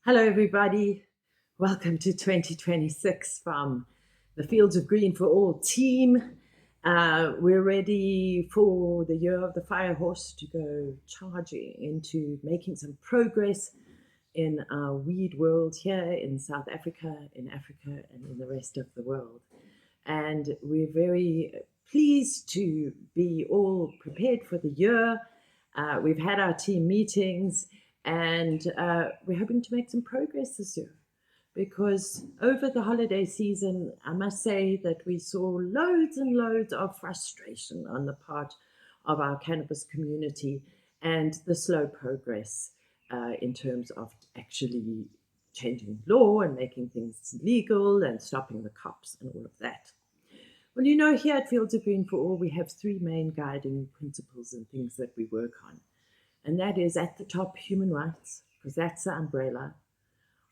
Hello, everybody. Welcome to 2026 from the Fields of Green for All team. We're ready for the year of the fire horse to go charging into making some progress in our weed world here in South Africa, and in the rest of the world. And we're very pleased to be all prepared for the year. We've had our team meetings, and we're hoping to make some progress this year, because over the holiday season, I must say that we saw loads and loads of frustration on the part of our cannabis community and the slow progress in terms of actually changing law and making things legal and stopping the cops and all of that. Well, you know, here at Fields of Green for All, we have three main guiding principles and things that we work on. And that is, at the top, human rights, because that's the umbrella.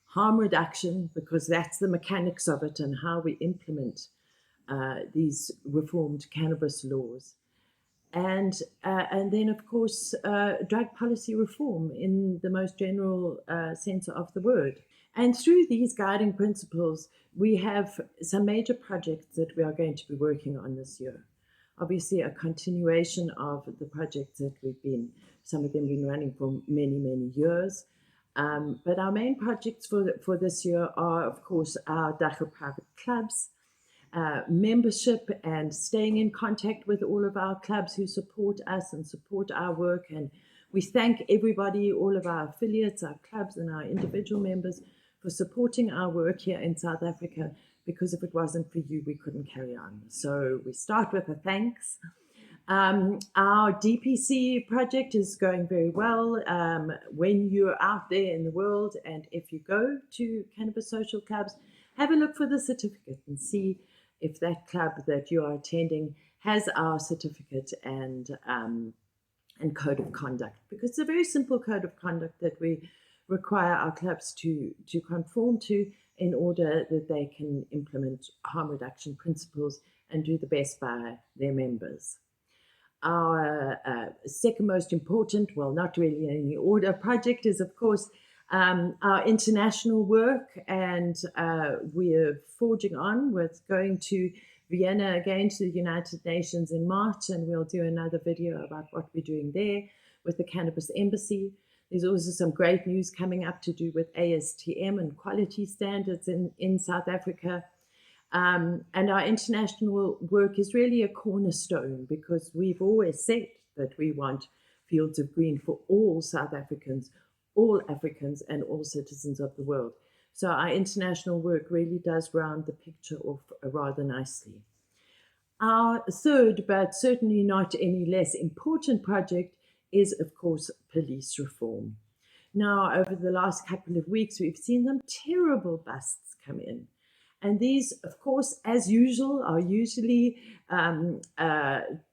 Harm reduction, because that's the mechanics of it and how we implement these reformed cannabis laws. And then, of course, drug policy reform in the most general sense of the word. And through these guiding principles, we have some major projects that we are going to be working on this year. Obviously, a continuation of the projects that some of them been running for many, many years. But our main projects for this year are, of course, our Dachau private clubs, membership and staying in contact with all of our clubs who support us and support our work. And we thank everybody, all of our affiliates, our clubs and our individual members for supporting our work here in South Africa, because if it wasn't for you, we couldn't carry on. So we start with a thanks. Our DPC project is going very well. When you're out there in the world, and if you go to cannabis social clubs, have a look for the certificate and see if that club that you are attending has our certificate and code of conduct, because it's a very simple code of conduct that we require our clubs to conform to in order that they can implement harm reduction principles and do the best by their members. Our second most important, well, not really in any order, project is, of course, our international work, and we're forging on with going to Vienna again, to the United Nations in March, and we'll do another video about what we're doing there with the Cannabis Embassy. There's also some great news coming up to do with ASTM and quality standards in South Africa. And our international work is really a cornerstone, because we've always said that we want Fields of Green for all South Africans, all Africans, and all citizens of the world. So our international work really does round the picture off rather nicely. Our third, but certainly not any less important project, is, of course, police reform. Now, over the last couple of weeks, we've seen some terrible busts come in. And these, of course, as usual, are usually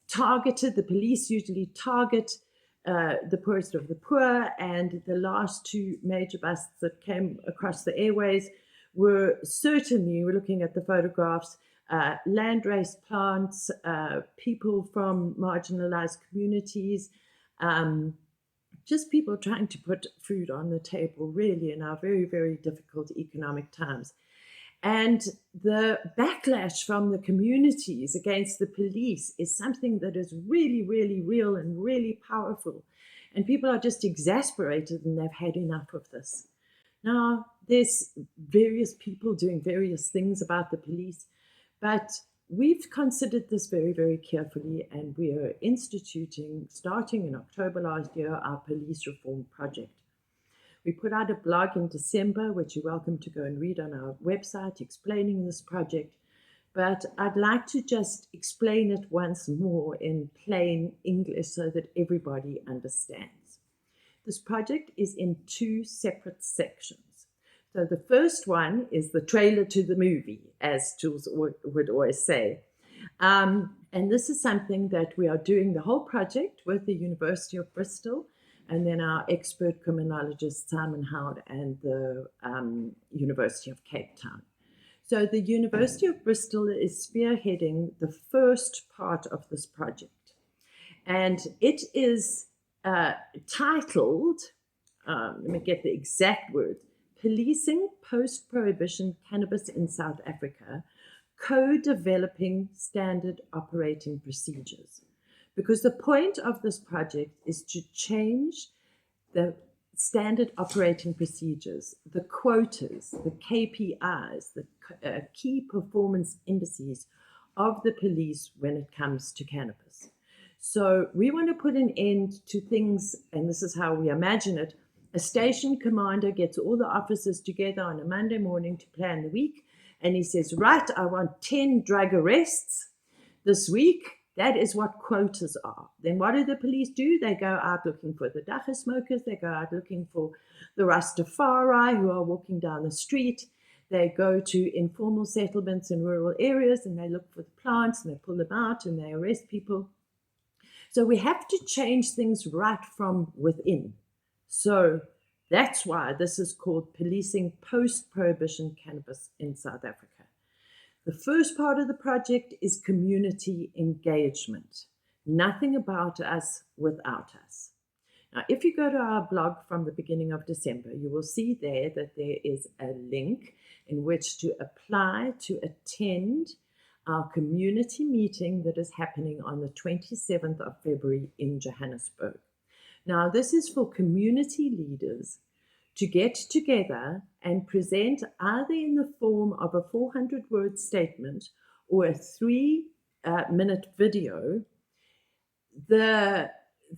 targeted. The police usually target the poorest of the poor. And the last two major busts that came across the airways were certainly, we're looking at the photographs, landrace plants, people from marginalized communities, just people trying to put food on the table, really, in our very, very difficult economic times. And the backlash from the communities against the police is something that is really, really real and really powerful. And people are just exasperated, and they've had enough of this. Now, there's various people doing various things about the police, but we've considered this very, very carefully, and we are instituting, starting in October last year, our police reform project. We put out a blog in December, which you're welcome to go and read on our website, explaining this project. But I'd like to just explain it once more in plain English so that everybody understands. This project is in two separate sections. So the first one is the trailer to the movie, as Jules would always say. And this is something that we are doing the whole project with the University of Bristol, and then our expert criminologist Simon Howard and the University of Cape Town. So the University of Bristol is spearheading the first part of this project. And it is titled, let me get the exact word, Policing Post-Prohibition Cannabis in South Africa, Co-Developing Standard Operating Procedures. Because the point of this project is to change the standard operating procedures, the quotas, the KPIs, the key performance indices of the police when it comes to cannabis. So we want to put an end to things, and this is how we imagine it. A station commander gets all the officers together on a Monday morning to plan the week, and he says, right, I want 10 drug arrests this week. That is what quotas are. Then what do the police do? They go out looking for the dacha smokers. They go out looking for the Rastafari who are walking down the street. They go to informal settlements in rural areas and they look for the plants and they pull them out and they arrest people. So we have to change things right from within. So that's why this is called Policing Post-Prohibition Cannabis in South Africa. The first part of the project is community engagement. Nothing about us without us. Now, if you go to our blog from the beginning of December, you will see there that there is a link in which to apply to attend our community meeting that is happening on the 27th of February in Johannesburg. Now, this is for community leaders to get together and present either in the form of a 400-word statement or a 3-minute video the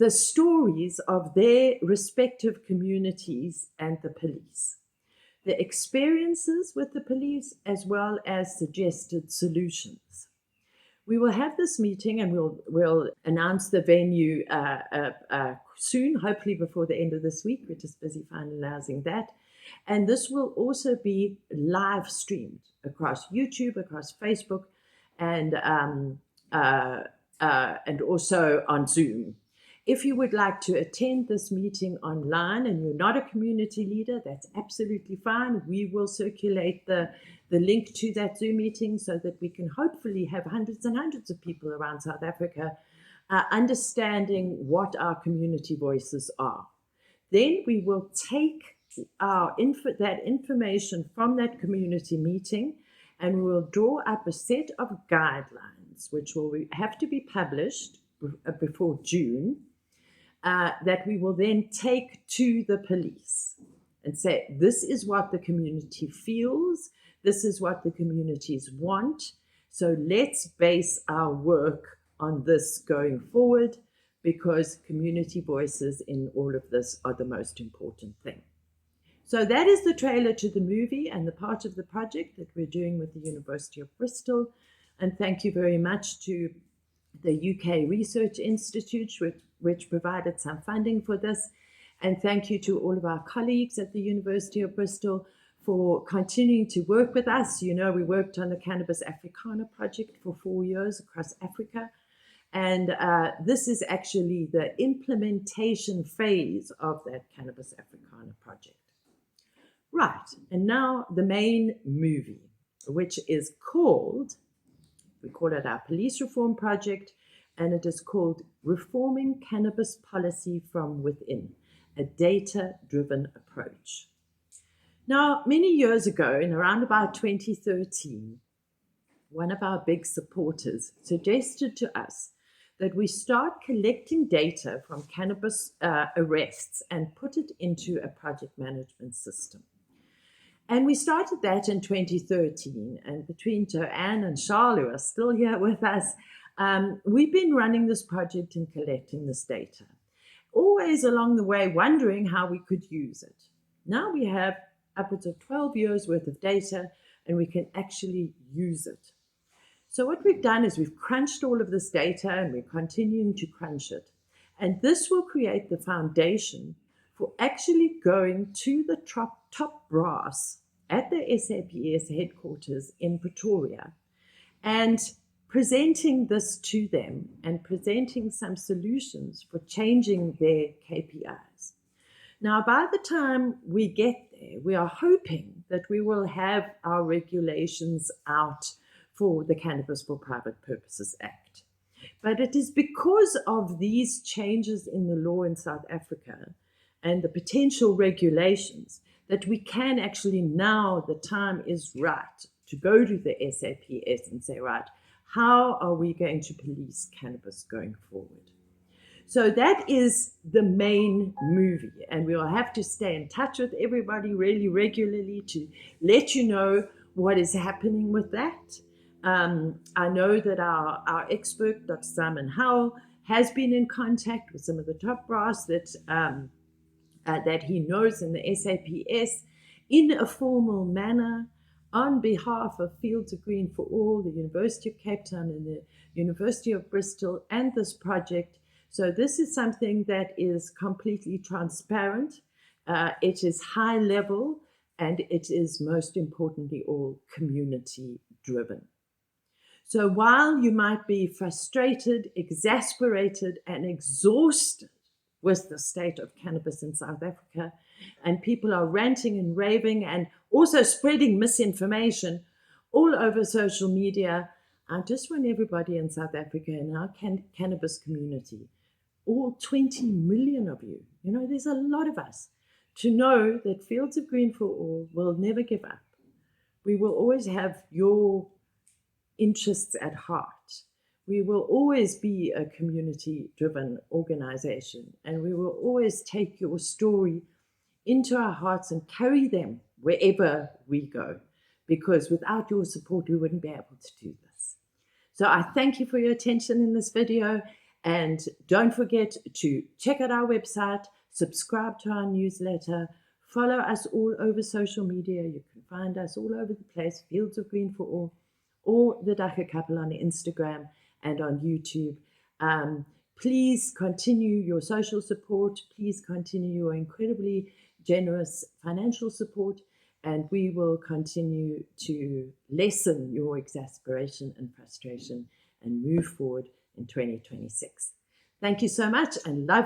stories of their respective communities and the police, the experiences with the police, as well as suggested solutions. We will have this meeting and we'll announce the venue soon, hopefully before the end of this week. We're just busy finalizing that. And this will also be live streamed across YouTube, across Facebook, and also on Zoom. If you would like to attend this meeting online and you're not a community leader, that's absolutely fine. We will circulate the link to that Zoom meeting so that we can hopefully have hundreds and hundreds of people around South Africa understanding what our community voices are. Then we will take that information from that community meeting and we will draw up a set of guidelines which will have to be published before June, that we will then take to the police and say, this is what the community feels, this is what the communities want, so let's base our work on this going forward, because community voices in all of this are the most important thing. So that is the trailer to the movie and the part of the project that we're doing with the University of Bristol. And thank you very much to the UK Research Institute, which provided some funding for this. And thank you to all of our colleagues at the University of Bristol for continuing to work with us. You know, we worked on the Cannabis Africana project for 4 years across Africa. And this is actually the implementation phase of that Cannabis Africana project. Right, and now the main movie, which is called, we call it our Police Reform Project, and it is called Reforming Cannabis Policy from Within, a Data-Driven Approach. Now, many years ago, in around about 2013, one of our big supporters suggested to us that we start collecting data from cannabis arrests and put it into a project management system. And we started that in 2013. And between Joanne and Charles, who are still here with us, we've been running this project and collecting this data, always along the way wondering how we could use it. Now we have upwards of 12 years worth of data and we can actually use it. So what we've done is we've crunched all of this data and we're continuing to crunch it. And this will create the foundation for actually going to the top brass at the SAPS headquarters in Pretoria and presenting this to them and presenting some solutions for changing their KPIs. Now, by the time we get there, we are hoping that we will have our regulations out for the Cannabis for Private Purposes Act. But it is because of these changes in the law in South Africa and the potential regulations that we can actually now, the time is right to go to the SAPS and say, right, how are we going to police cannabis going forward? So that is the main movie, and we'll have to stay in touch with everybody really regularly to let you know what is happening with that. I know that our expert, Dr. Simon Howell, has been in contact with some of the top brass that he knows in the SAPS in a formal manner on behalf of Fields of Green for All, the University of Cape Town and the University of Bristol, and this project. So this is something that is completely transparent. It is high level, and it is most importantly all community driven. So while you might be frustrated, exasperated, and exhausted with the state of cannabis in South Africa, and people are ranting and raving and also spreading misinformation all over social media, I just want everybody in South Africa in our cannabis community, all 20 million of you, there's a lot of us, to know that Fields of Green for All will never give up. We will always have your interests at heart. We will always be a community-driven organization, and we will always take your story into our hearts and carry them wherever we go, because without your support, we wouldn't be able to do this. So I thank you for your attention in this video, and don't forget to check out our website, subscribe to our newsletter, follow us all over social media. You can find us all over the place, Fields of Green for All, or the Daka Couple on Instagram and on YouTube. Please continue your social support. Please continue your incredibly generous financial support, and we will continue to lessen your exasperation and frustration and move forward in 2026. Thank you so much, and love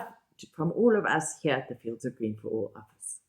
from all of us here at the Fields of Green for All office.